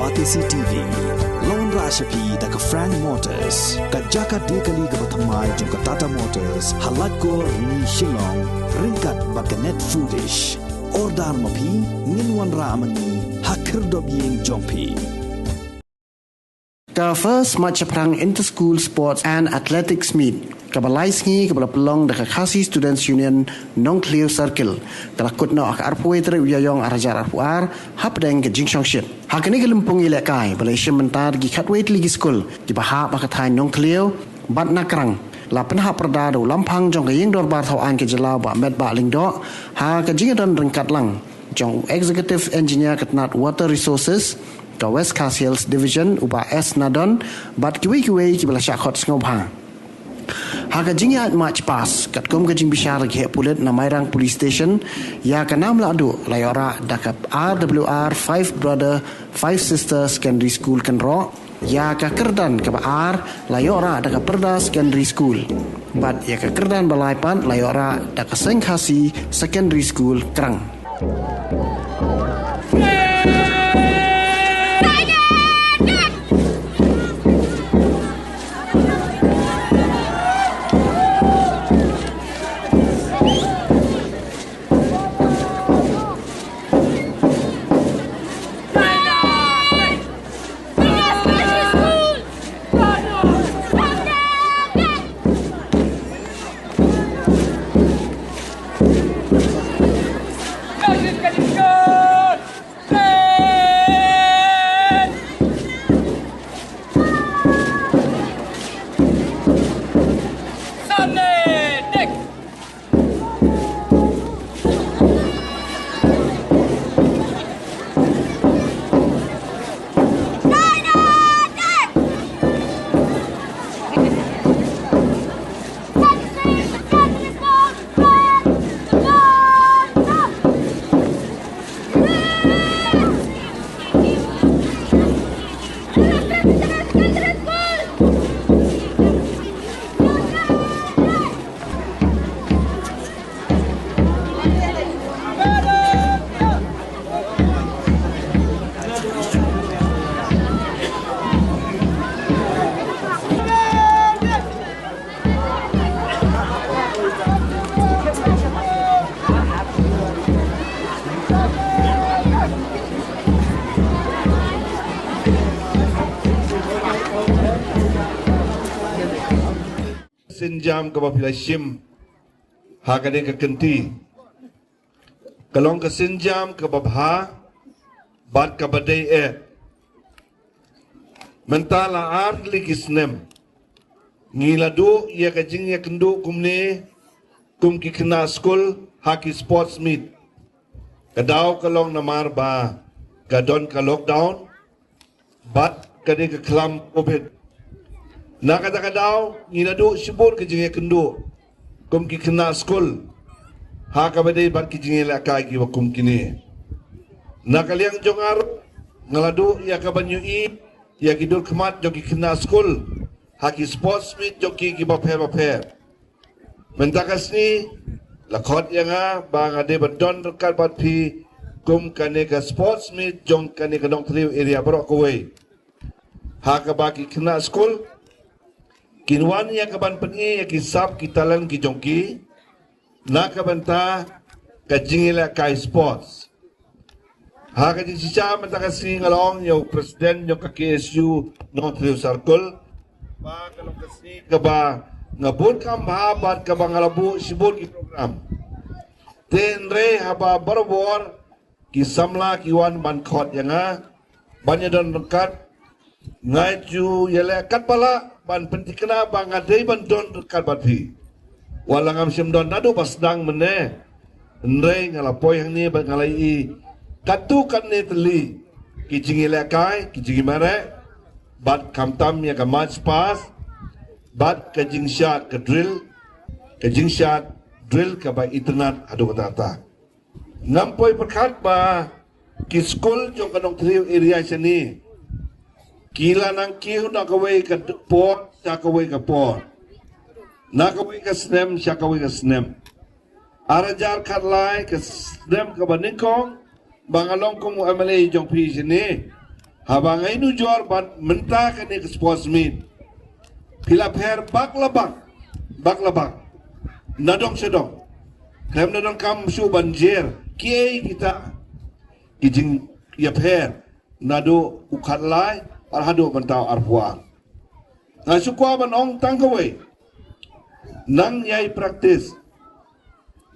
Batisi TV, Lone Rashapi da ka Frank Motors, ka Jaka Dekali ka Bathamai jong ka Tata Motors, Halat ko ni Shillong, ringkat baka Net Foodish, Ordar Mapi, Ninwan Ramani, Hakir Dobiyeng Jongpi. Ka first match perang inter-school sports and athletics meet. Kabalai sengi kabala pelong dekat Khasi Students Union Nong Cleo Circle. Kalakut no ak arpuai tere uyayong arajar arpuar hap deng ke jingsong shit. Hakani kelempung ilekai balai sementar gi katwait ligi school di bahap akatai Nong Cleo bat nakrang. Lapan hap perda do lampang jong ke yeng dor bar thawan ke jelau ba met ba ling do ha ke jingadon rengkat lang. Jong executive engineer ketnat water resources ka West Khasi Hills Division uba S Nadon bat kiwi-kiwi ki bala syakot ngobha. Haka jingi at match pass kat kom ke jing bishar ke pulit na Mairang Police Station ya kanam ladu layora dakap RWR 5 Brother 5 Sister Secondary School kenro ya ka kerdan ke R layora dakap Perda Secondary School bat ya ka kerdan balaipan layora dakap Seng Khasi Secondary School Kerang. Senjam ke bapila shim hakade ke kenti kalong ke senjam ke babha bat ke badai mentala art likisnem ngiladu ia ke jing ya kendu kumne kum ki kena school haki sports meet kadau kalong namar ba gadon ka lockdown bat kade ke kelam covid na kata-kadau ngiladu sibur ke jinge kendu kum ki kena school ha ka badai bat ki jinge la kai ki wakum kini na kaliang jongar ngaladu ya ka banyu i ya ki dur khmat jo ki kena school ha ki sports meet jo ki bape mentakas ni lakhot yanga bang ade badon dekat bat pi kum kane ka sports meet jong kane ka dong triu area barok kowei ha ka ba ki kena school Kinwan ya kaban pengi ya kisap kitalan ki jongki na kabanta kajingila kai sports ha ka sisa mata kasi ngalong yo president yo ka KSU North Rio Circle ba kalong kasi ka ba ngabun kam habat ka ba ngalabu sibul ki program tenre haba barbor ki samla ki wan ban khot yanga banyadon dekat ngai ju yele kat pala ban pentikna bang adai ban don dekat batpi walang am sim don nadu pasdang mene nrei ngalapoy yang ni ban ngalai i katu kan ne teli ki jingi lekai ki jingi mare bat kamtam ya ka match pass bat ka jing shot ka drill ka ba internet adu kata nampoy perkat ba ki school jong kanong trio area sini kila nang kiu nak kawai ke por, siya kawai ke por. Nak kawai ke snem, siya kawai ke snem. Arajar karlai ke snem ke baningkong, bangalong kong MLA jong pi sini. Habang ini jual ban mentah kan ke sports meet. Pila per bak labak. Nadong sedong. Kem nadong kam su banjir. Kiai kita kijing ya per nado ukat lai arhado bantau arpuang. Nah sukwa ban ong tangkawai. Nang yai praktis.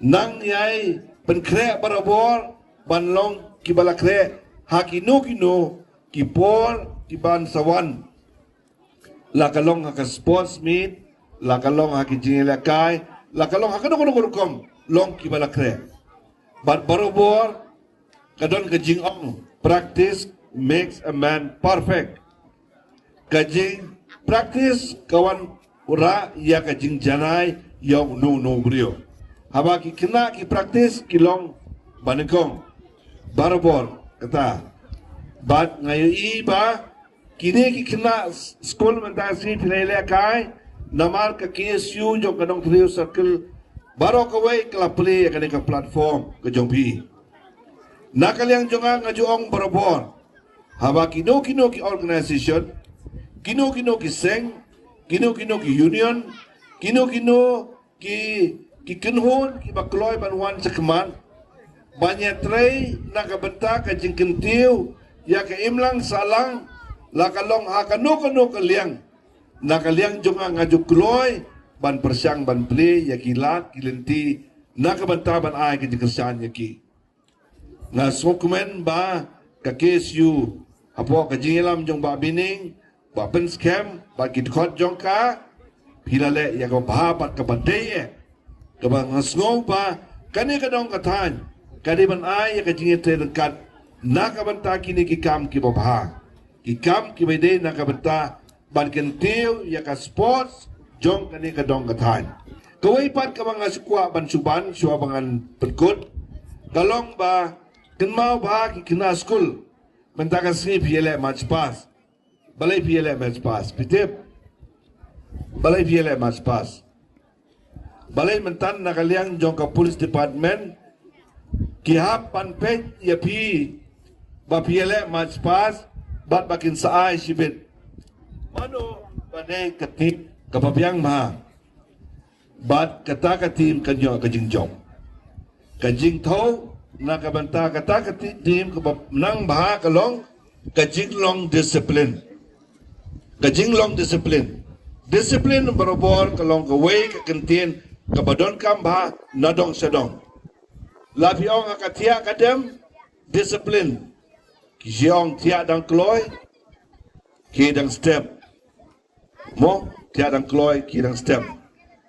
Nang yai penkre barabor ban long kibala kre hakino kipor kiban sawan lakalong haka sports meet lakalong haki jingila kai lakalong haka nukunukurukom long kibala kre but barobor kadon kajing ong practice makes a man perfect kajing practice kawan ura ya kajing janai yaw no brio haba ki kena ki practice kilong banekong barobor kata bat ngayon iba kini ki kena school mentasi pilele kai namar ka KSU jo kanong Cleo Circle baro kawai kala play kani ka platform ke jongpi nakaliang jonga ngajuong barobor haba kino ki organization kino ki seng kino ki union kino ki kenhon ki bakloy banwan sakman banyak tray nakabenta ka jingkentiu ya ke imlang salang lakalong hakano kaliang nakaliang jonga ngaju kloy ban persyang ban play ya kilat kilenti nakabenta ban ai ke jingkersan yaki na sokmen ba ka KSU apo ka jingilam jong ba bining ba pen scam ba kitkot jong ka pilale ya ko bahapat ka badeye ka ba ngasngong ba kani kadong katan kani ban ai ya ka jingite dekat nakabanta kini kikam ki babha kikam ki bede nakabanta ban kentiu ya ka sports jong kani kadong kathan kawai pat ka mga sukwa ban suban suwa bangan perkut kalong ba kenmau ba ki kena school mentaka sni piele match pass balai piele match pass pitip balai piele match pass balai mentan nakaliang jong ka police department kihap panpet ya pi ba piele match pass bat bakin saai sibit mano bane katip kapabyang ma bat kata katim kanyo kajing jong kajing thau nakabanta kata katim kapap nang baha kalong kajing long discipline discipline barobor kalong kaway kakentin kabadon kam baha nadong sedong lapiong akatia kadem discipline Kiong tiak dan kloy, kidang step. Mo tiak dan kloy, kidang step.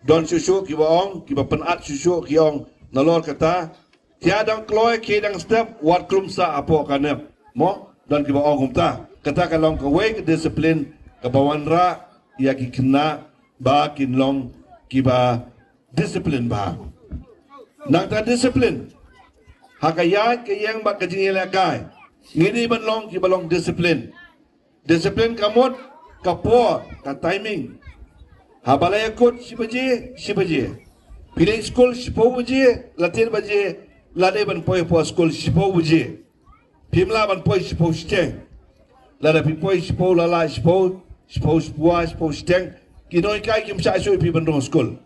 Don susu kibaong, kiba penat susu kiong nalor kata tiak dan kloy, kidang step. Wat krumsa apo kanep. Mo don kibaong kumta. Kata kalong kawai ke disiplin kabawan ra ia ki kena ba kinlong kiba disiplin ba. Nang ta disiplin. Hakayat ke yang bak kejingila kai. Ngini banlong ki balong disiplin kamot kapo ka timing habalaya kot si baje pilih school si baje latihan baje lade ban poi po school si baje pimla ban poi si steng lada pi poi si lala si steng kinoi kai kim sa so pi ban school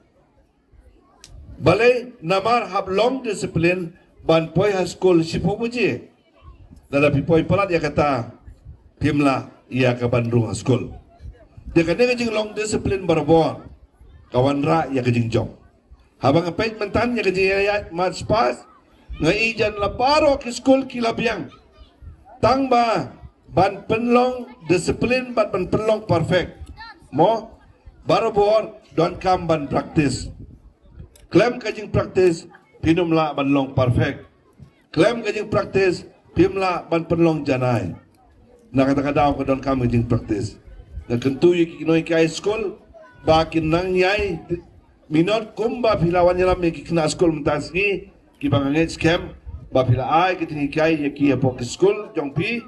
balai namar hab long discipline ban poi school si baje Lada pipoi pelat ya kata timla ia ke Bandung School. Dia kena kejing long discipline barabor. Kawan ra ya kejing jong. Habang apait mentan ya kejing ayat match pass. Ngaijan laparo ke school kilabiang. Tang ba ban penlong discipline ban penlong perfect. Mo barabor don kam ban practice. Klaim kejing practice pinumla ban long perfect. Klaim kejing practice pimla ban penlong janai. Nakata-kata ko don kami jing practice. Nakentuy kinoi kai school bakin nang yai minot kumba pilawan yalam ki kena school mentasgi ki banganget scam ba pila ai ki tingi kai ki apok school jongpi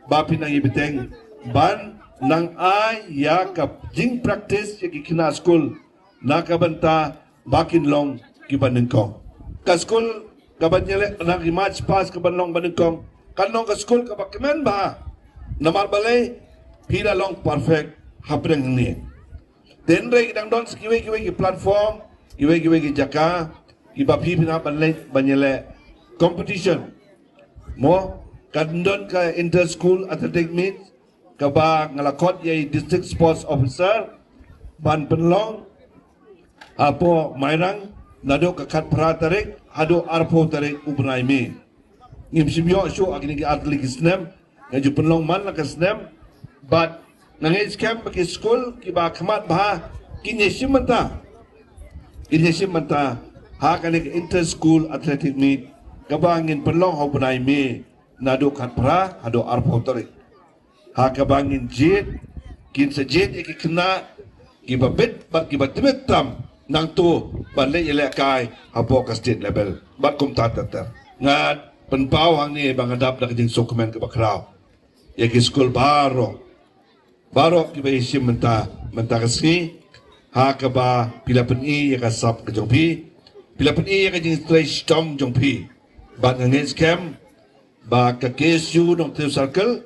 ba pinang ibeteng ban nang ai ya kap jing practice ki kena school nakabanta bakin long ki banengkong. Ka school kaban nyele nang match pass kaban long banengkong kanong ka school kabakemen ba Namar balai pila long perfect hapreng ni. Den rei dang don kiwe ki platform, kiwe ki jaka, ki bapi pina balai banyele competition. Mo kadon ka inter school athletic meet ka ba ngalakot ye district sports officer ban penlong apo mairang nado kakat pratarik hado arpo tarik ubnai me ngim sibyo show agni ki atlik snem ngaju penlong man la snem but nangai scam ke school ki ba khamat bha kinyeshimanta ha kanik inter school athletic meet kabangin penlong ubnai me nado kat pra hado arpo tarik ha kabangin jet kin sejet ki kena ki babet bat ki batmet tam nang tu balai elak kai apo ka state level bat kum tatar ngat penpau hang ni bangadap dak jing dokumen ke bakrau ya ki school baro ki bai sim menta kasi ha ka ba pila pen i ya ka sap ke jong pi pila pen i ya ka jing stretch tom jong pi bat ngeng scam ba ka kesu dong tu circle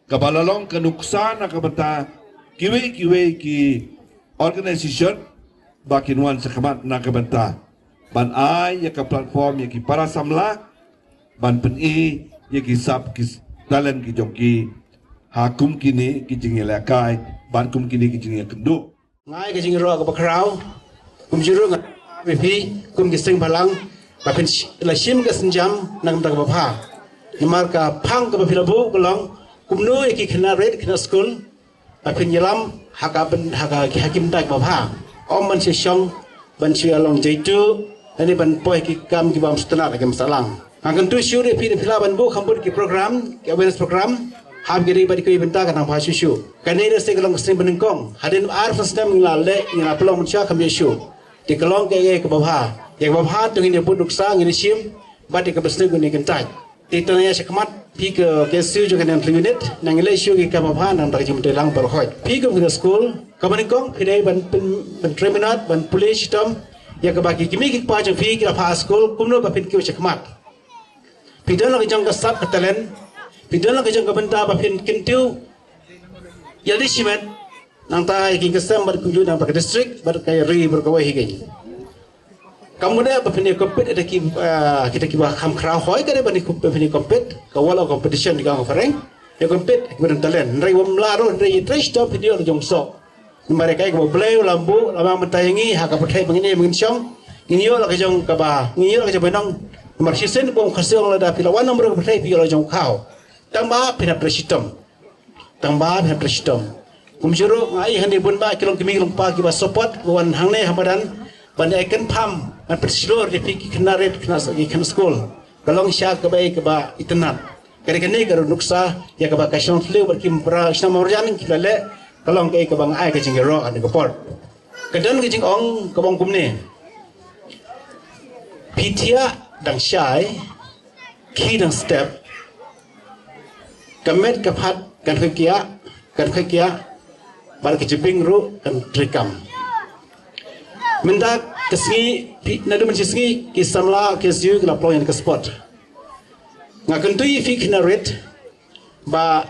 ka balalong ka nuksan ka bata kiwe ki organisation bakin wan sekamat nak kebenta ban ai ya ke platform ya ki para samla ban pen i ya ki sap ki talent ki jongki hakum kini ki jingel kai ban kum kini ki jingel kendu ngai ke jingro ka bakrau kum juru ngat pi kum ki sing balang ba pen la shim ka senjam nang tak bapha nimar ka phang ka philabu kolong kum no ki khna red khna school ba pen yalam haka ki hakim tak bapha om man si syong ban si along jaitu ani ban poi ki kam ki bam stana lagi masalang akan tu syu de pi de pila ban bu khambut ki program ki awareness program ham giri badi ki benta kan ba syu kan ni se kalong sing benengkong hadin ar fasdam ngale ngala pelong mcha kham syu di kalong ke bawha yang bawha tu ni pun duksa ngini sim badi ka besne guni kentai di tanya sekmat pi ke syu juga nan unit nang le syu ki ka bawha nang tak jim telang per hoi pi ke school kamaningkong pidai ban terminat ban police tom ya ke bagi kimi ki pa jang fi ki pa school kumno ba pin ki chakmat pidai la jang ka sap talent pidai la jang ka benta ba pin kintiu ya di simet nang ta ki kesam bar kuju nang ba district bar kai ri bar kawai hi kamu dah ba pin compete ada ki kita ki ba kham kra hoi ka ba ni pin compete ka wala competition di ka fareng ya compete bar talent rai wam la ro rai trash top video jong so mereka yang boleh lambu lama mentayangi hak pertai begini mengisyong ini orang kejong kaba ini orang kejong benang marsisen pun khasiong lada pilawan nomor pertai piolo jong kau tambah pihak presiden kumjuru ngai handi bun ba kilong kimi kilong pa kiba support wan hangne hamadan bandai kan pam an persilor di piki kenaret kenas kan school kalong sya kabai kaba internet kare-kare karo nuksa ya kaba kasyong flu berkim pra snam morjan kilale kalong ke bang ai ke jingero an ke port kedan ke jing ong ke bang kumne pitia dang syai ki dang step kamet ke phat kan khakia bar ke jiping ru kan trikam minta kesni nadu mencisni ki samla ke siu ke laployan ke spot ngakan tu fi kinaret ba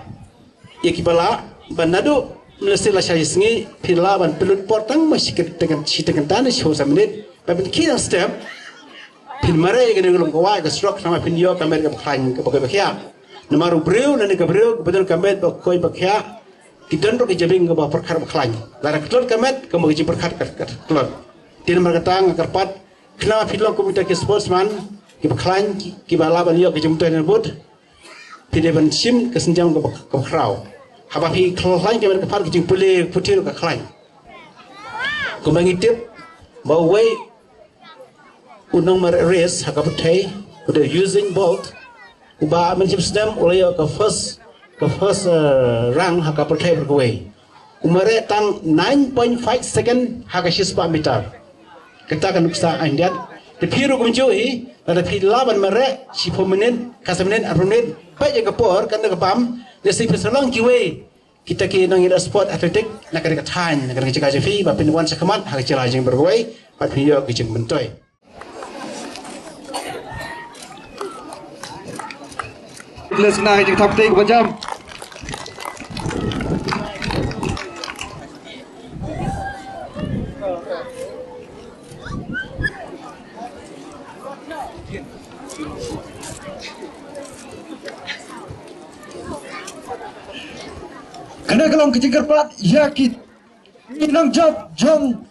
ekipala banadu Melalui saya sengi pilawan pelut portang masih dengan tanah show menit. Tapi kita step pilmare yang dengan kawai ke stroke sama pinjau kamera ke klang ke pakai pakai. Nama rubreu nanti ke breu betul kamera pakai pakai. Kita nak jabing ke bawah perkara klang. Lara keluar kamera ke mau perkara keluar. Tidak merkatang kerpat. Kenapa pilang komite ke sportsman ke klang ke balaban yo ke jemputan bud. Tidak bensim kesenjang ke crowd. Haba pi klan ke mereka par kicing pulih putir ke klan. Kumbangi tip bawa unang race haka putai udah using bolt uba mencip sedam oleh ke first rang haka putai berkuai. Umare tang 9.5 second haka shispa meter. Kita akan nuksa andiat. Tapi ru kumjui ada pi laban mere si pemenin kasamenin arunin baik yang kepor kan kepam. Jadi pesalang kiwe kita kini nangin sport atletik nak ada katahan nak ada cakap jefi bapin wan sekamat hak celah jeng berkuai pat video kicing bentoy. Let's naik jeng top take macam Kena kelong kecingkar plat yakit. Inang job jong